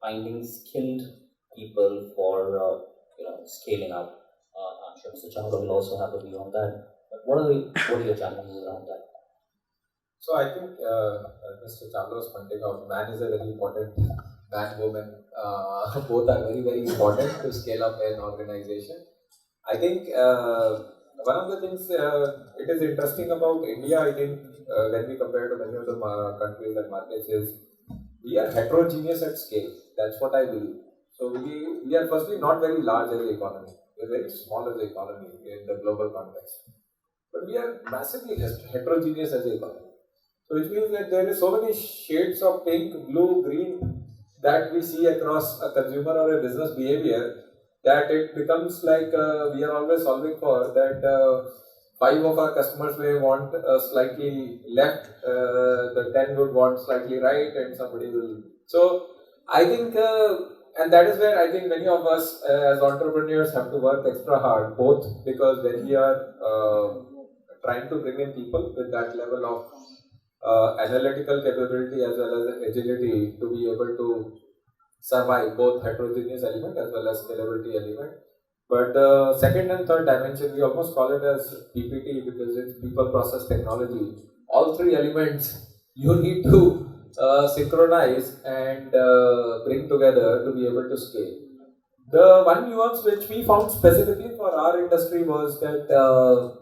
finding skilled people for scaling up? I'm sure Mr. Chandra will also have a view on that. But what are your challenges around that? So I think Mr. Chandra was pointing out, man is a very important, man, woman, both are very, very important to scale up an organization. I think one of the things it is interesting about India, I think when we compare to many of the countries and markets, is we are heterogeneous at scale. That's what I believe. So we are firstly not very large as an economy. We are very small as an economy in the global context. But we are massively heterogeneous as an economy. So which means that there is so many shades of pink, blue, green that we see across a consumer or a business behavior, that it becomes like we are always solving for that 5 of our customers may want slightly left, the 10 would want slightly right, and somebody will. So I think, and that is where I think many of us as entrepreneurs have to work extra hard, both because when we are trying to bring in people with that level of analytical capability as well as agility to be able to survive both heterogeneous element as well as scalability element. But the second and third dimension, we almost call it as PPT because it's people, process, technology. All three elements you need to synchronize and bring together to be able to scale. The one nuance which we found specifically for our industry was that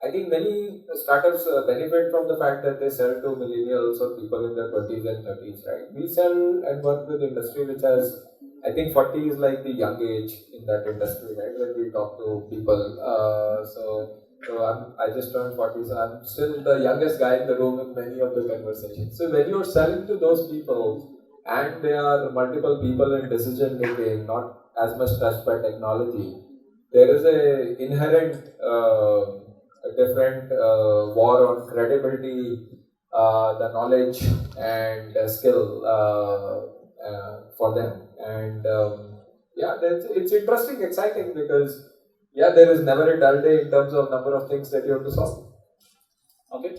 I think many startups benefit from the fact that they sell to millennials or people in their 20s and 30s, right? We sell and work with industry which has, I think 40 is like the young age in that industry, right? When we talk to people. I just turned 40, so I'm still the youngest guy in the room in many of the conversations. So when you're selling to those people and there are multiple people in decision making, not as much touched by technology, there is a inherent a different war on credibility, the knowledge and skill for them. And it's interesting, exciting because there is never a dull day in terms of number of things that you have to solve. Okay,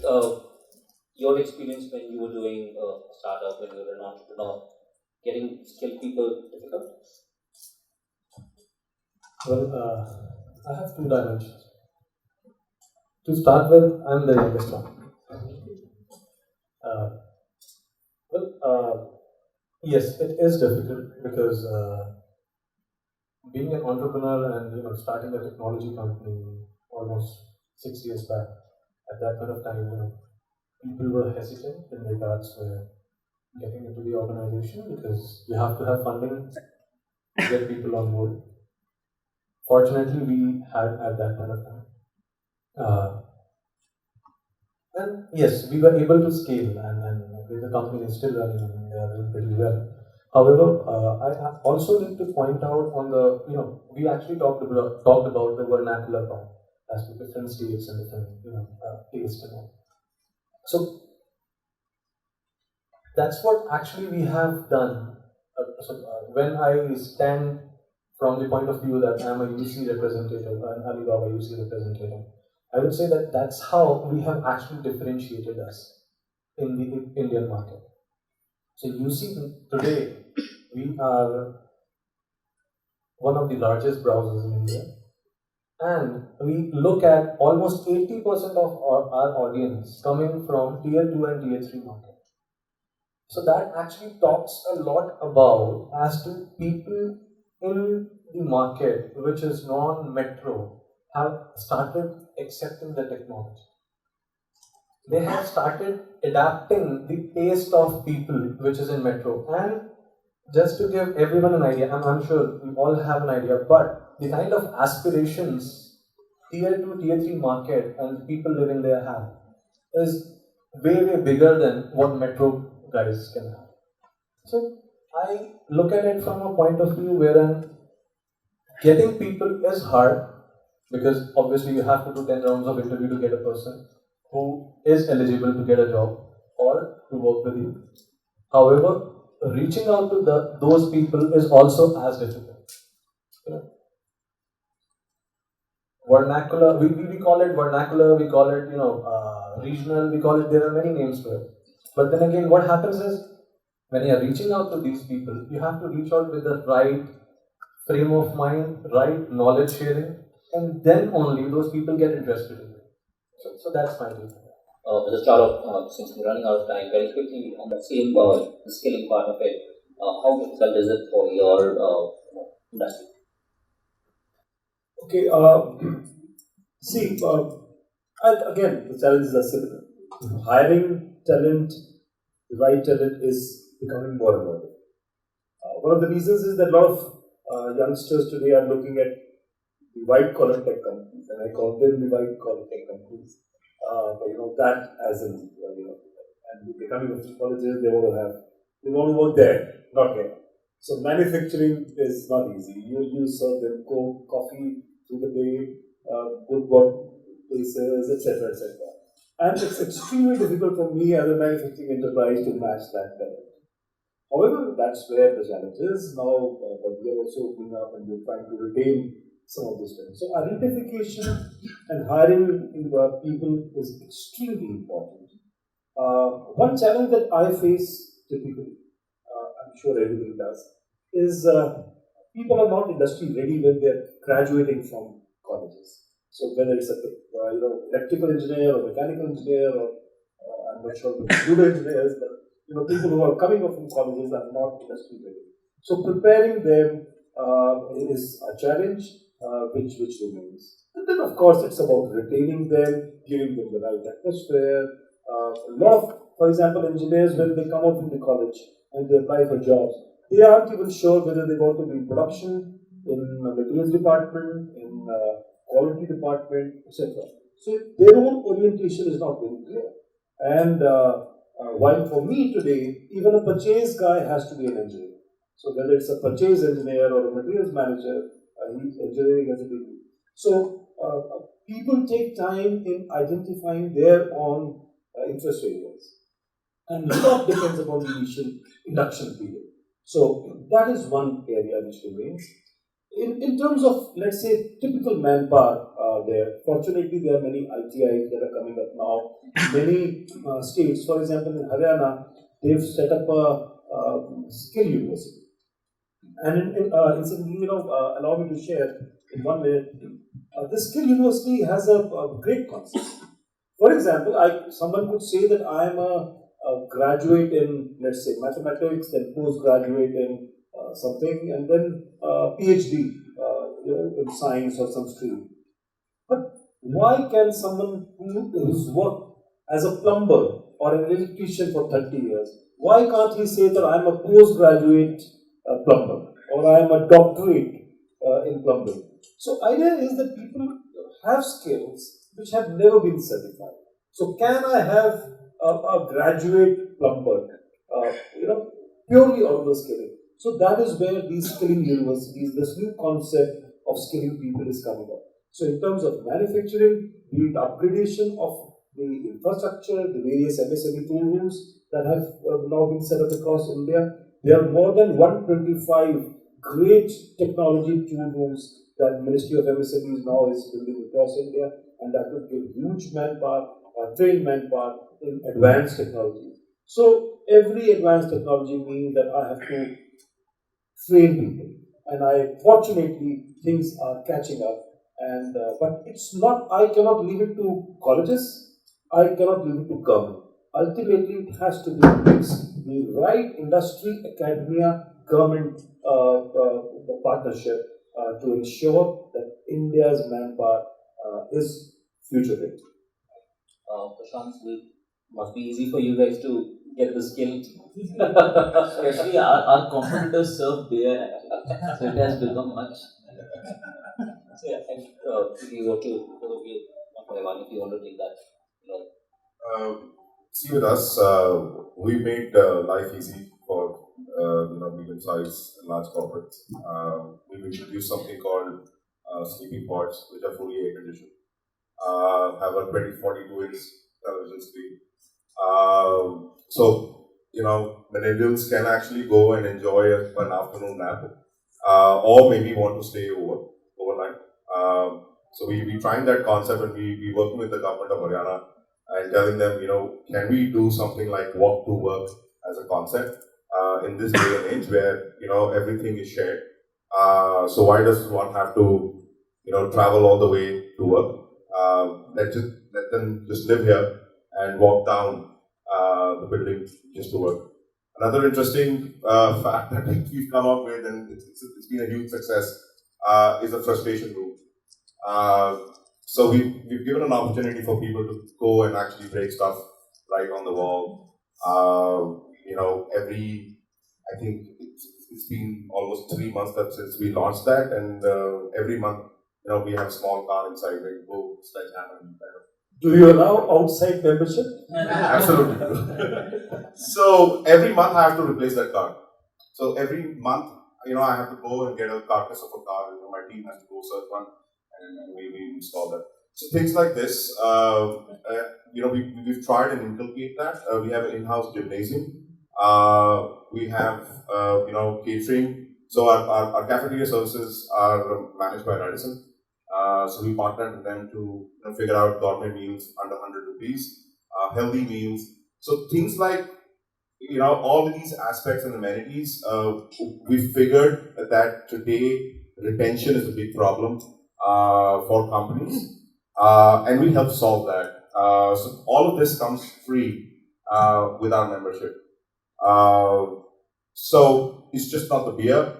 your experience when you were doing a startup, when you were an entrepreneur, getting skilled people difficult? Well, I have two dimensions. To start with, I'm the youngest one. Yes, it is difficult because being an entrepreneur and starting a technology company almost 6 years back, at that point of time, people were hesitant in regards to getting into the organization because you have to have funding to get people on board. Fortunately, we had at that point of time. And yes, we were able to scale, and the company is still running and they are doing pretty well. However, I also need to point out on the, we actually talked about the vernacular part as to different states and different, tastes and all. So that's what actually we have done. When I stand from the point of view that I'm a UC representative, an Alibaba UC representative, I would say that that's how we have actually differentiated us in the Indian market. So you see today, we are one of the largest browsers in India. And we look at almost 80% of our audience coming from tier 2 and tier 3 market. So that actually talks a lot about as to people in the market which is non-metro have started accepting the technology. They have started adapting the taste of people which is in metro. And just to give everyone an idea, I'm sure we all have an idea, but the kind of aspirations tier 2, tier 3 market and people living there have is way, way bigger than what metro guys can have. So I look at it from a point of view wherein getting people is hard because obviously you have to do 10 rounds of interview to get a person who is eligible to get a job or to work with you. However, reaching out to those people is also as difficult. You know, vernacular, we call it vernacular, we call it, regional, we call it, there are many names to it. But then again, what happens is, when you're reaching out to these people, you have to reach out with the right frame of mind, right knowledge sharing, and then only those people get interested in it. So that's my take. Mr. Charlotte, since we're running out of time, very quickly on the same the skilling part of it, how difficult is it for your industry? Okay, see, again, the challenges are similar. Hiring talent, the right talent is becoming more and more. One of the reasons is that a lot of youngsters today are looking at the white collar tech companies, and I call them the white collar tech companies. That as in, and becoming a psychologist, they want to work there, not here. So manufacturing is not easy. You serve them coffee through the day, good work places, etc., etc. And it's extremely difficult for me as a manufacturing enterprise to match that talent. However, that's where the challenge is now. But we are also opening up and we're trying to retain some of this talent. So identification and hiring people is extremely important. One challenge that I face typically, I'm sure everybody does, is people are not industry ready when they're graduating from colleges. So whether it's a electrical engineer or mechanical engineer or I'm not sure the computer engineers, but people who are coming up from colleges are not industry ready. So preparing them is a challenge which remains. And then of course it's about retaining them, giving them the right atmosphere. A lot of, for example, engineers when they come out from the college and they apply for jobs, they aren't even sure whether they want to be in production, in materials department, in quality department, etc. So their own orientation is not very clear. And while for me today, even a purchase guy has to be an engineer. So whether it's a purchase engineer or a materials manager, engineering as a degree. So people take time in identifying their own interest areas. And a lot depends upon the initial induction period. So that is one area which remains. In terms of, let's say, typical manpower there, fortunately there are many ITIs that are coming up now. Many states, for example in Haryana, they've set up a skill university. And allow me to share in 1 minute, this skill university has a great concept. For example, someone could say that I am a graduate in, let's say, mathematics, then postgraduate in something, and then PhD in science or some stream. But why can someone who's worked as a plumber or an electrician for 30 years, why can't he say that I'm a postgraduate plumber or I'm a doctorate in plumbing? So idea is that people have skills which have never been certified. So can I have a graduate plumber, purely on the skilling? So that is where these skilling universities, this new concept of skilling people is coming up. So in terms of manufacturing, the upgradation of the infrastructure, the various MSME tool rooms that have now been set up across India, there are more than 125 great technology tool rooms that Ministry of MSMEs now is building across India, and that will give huge manpower, trained manpower in advanced technology. So every advanced technology means that I have to train people, and fortunately things are catching up. And but it's not. I cannot leave it to colleges. I cannot leave it to government. Ultimately, it has to be mixed. The right industry, academia, government the partnership to ensure that India's manpower is future ready. Prashant, it must be easy for you guys to get the skill. Especially our competitors serve there actually. So it has become much. So yeah, and if you want to, both of you, one by one, if you want to take that, you know, See, with us, we made life easy for medium-sized and large corporates. We've introduced something called sleeping pods, which are fully air conditioned. Have a 2042-inch television screen. So millennials can actually go and enjoy an afternoon nap, or maybe want to stay overnight. So we trying that concept, and we working with the government of Haryana and telling them, can we do something like walk to work as a concept in this day and age where everything is shared. So why does one have to travel all the way to work? Let them just live here and walk down the building just to work. Another interesting fact that we've come up with, and it's been a huge success, is a frustration room. So we've given an opportunity for people to go and actually break stuff right on the wall. I think it's been almost 3 months since we launched that, and every month, we have a small car inside where you go sledgehammer and kind of. Do you allow outside membership? Absolutely. So every month I have to replace that car. So every month, I have to go and get a carcass of a car. My team has to go search one, and we install that. So things like this, we've tried and inculcate that. We have an in-house gymnasium. We have, catering. So our cafeteria services are managed by Radisson. So we partnered with them to figure out gourmet meals under 100 rupees, healthy meals. So things like, all of these aspects and amenities, we figured that today retention is a big problem for companies, and we help solve that. So all of this comes free with our membership. So it's just not the beer,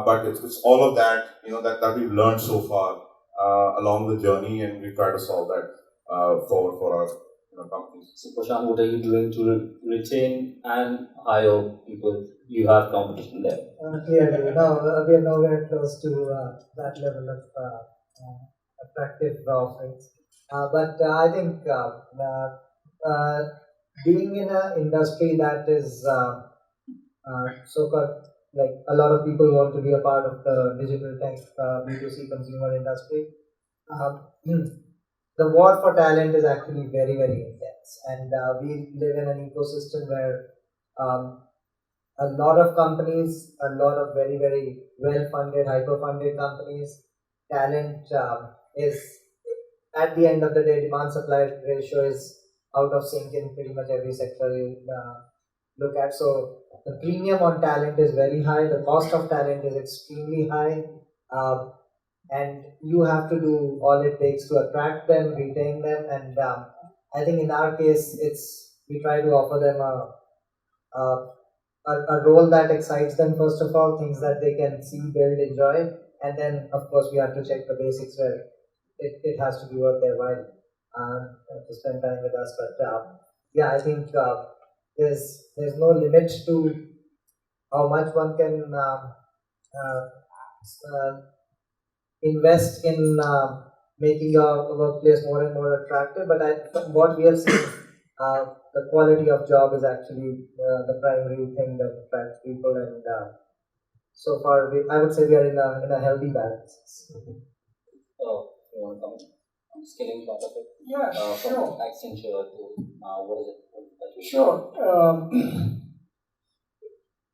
but it's all of that that we've learned so far along the journey, and we try to solve that for our companies. So Prashant, what are you doing to retain and hire people? You have competition there. Clearly, no, we are nowhere close to that level of attractive offerings. But I think being in an industry that is so-called, like a lot of people want to be a part of the digital tech B2C consumer industry. The war for talent is actually very, very intense, and we live in an ecosystem where a lot of companies, a lot of very, very well-funded, hyper-funded companies, talent is, at the end of the day, demand-supply ratio is out of sync in pretty much every sector you look at. So the premium on talent is very high, the cost of talent is extremely high, and you have to do all it takes to attract them, retain them, and I think in our case, we try to offer them a role that excites them, first of all, things that they can see, build, enjoy, and then of course we have to check the basics where it has to be worth their while to spend time with us. But yeah, I think there's no limit to how much one can invest in making your workplace more and more attractive. But from what we have seen, the quality of job is actually the primary thing that attracts people, and so far I would say we are in a healthy balance. Oh, you want to comment on the scaling part of it? Yeah, sure. From Accenture to what is it? That you Sure.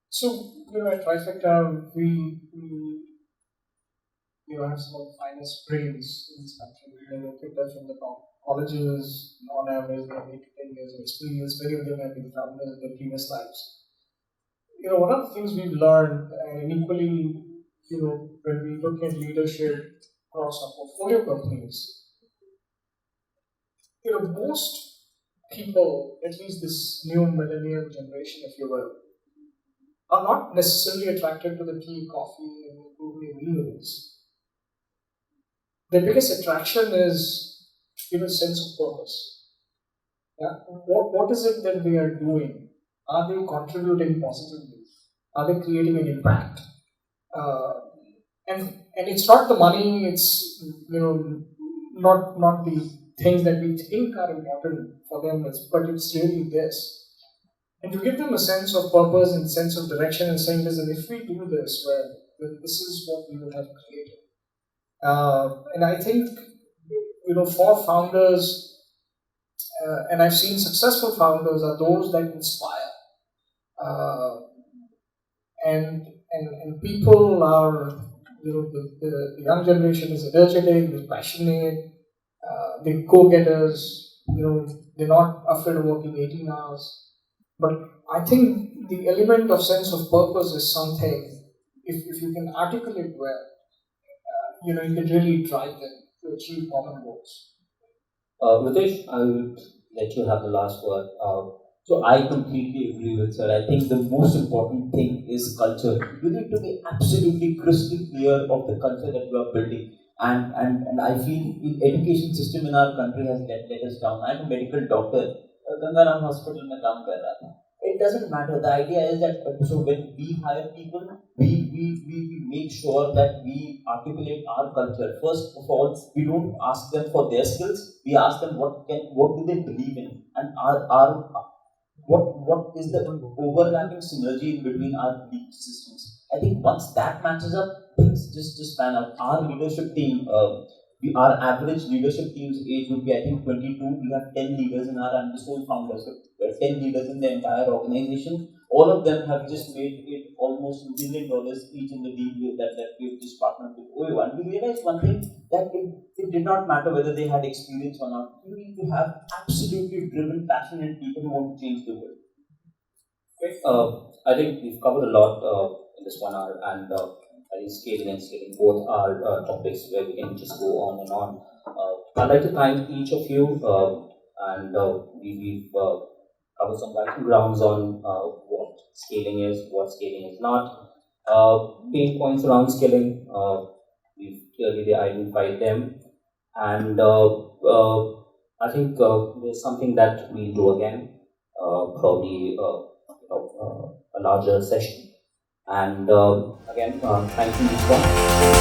So, at Trifecta, we have some of the finest brains in this country. We picked up from the top colleges. On average, they have 8 to 10 years of experience. Many of them have been founders in their previous lives. One of the things we've learned, and equally, when we look at leadership across our portfolio companies, most people, at least this new millennial generation, if you will, are not necessarily attracted to the tea, coffee, and gourmet meals. Their biggest attraction is, sense of purpose. Yeah? What is it that they are doing? Are they contributing positively? Are they creating an impact? Uh, and it's not the money. It's not the things that we think are important for them, but it's really this. And to give them a sense of purpose and sense of direction and saying, listen, if we do this, well, then this is what we would have created. And I think, for founders, and I've seen successful founders are those that inspire. Uh, and people are, the young generation is energetic, they're passionate, they're go-getters, they're not afraid of working 18 hours. But I think the element of sense of purpose is something, if you can articulate well, you can really drive them to achieve common goals. Ritesh, I would let you have the last word. So I completely agree with sir. I think the most important thing is culture. You need to be absolutely crystal clear of the culture that you are building. And I feel the education system in our country has let us down. I'm a medical doctor. Gangaram Hospital mein kaam kar raha tha. It doesn't matter. The idea is that so when we hire people, we make sure that we articulate our culture. First of all, we don't ask them for their skills. We ask them what do they believe in, and what is the overlapping synergy in between our belief systems. I think once that matches up, things just pan out. Our leadership team, our average leadership team's age would be, I think, 22. We have 10 leaders in our, and the sole founders. So there are 10 leaders in the entire organization. All of them have just made it almost $1 million each in the deal that we've just partnered with OYO. And we realized one thing, that it did not matter whether they had experience or not. You need to have absolutely driven, passionate people who want to change the world. Okay. I think we've covered a lot in this 1 hour, and I think scaling and scaling both are topics where we can just go on and on. I'd like to thank each of you, and we've covered some grounds on what scaling is, what scaling is not. Pain points around scaling, we've clearly identified them, and I think there's something that we'll do again, probably a larger session. And again, thank you, Nisha.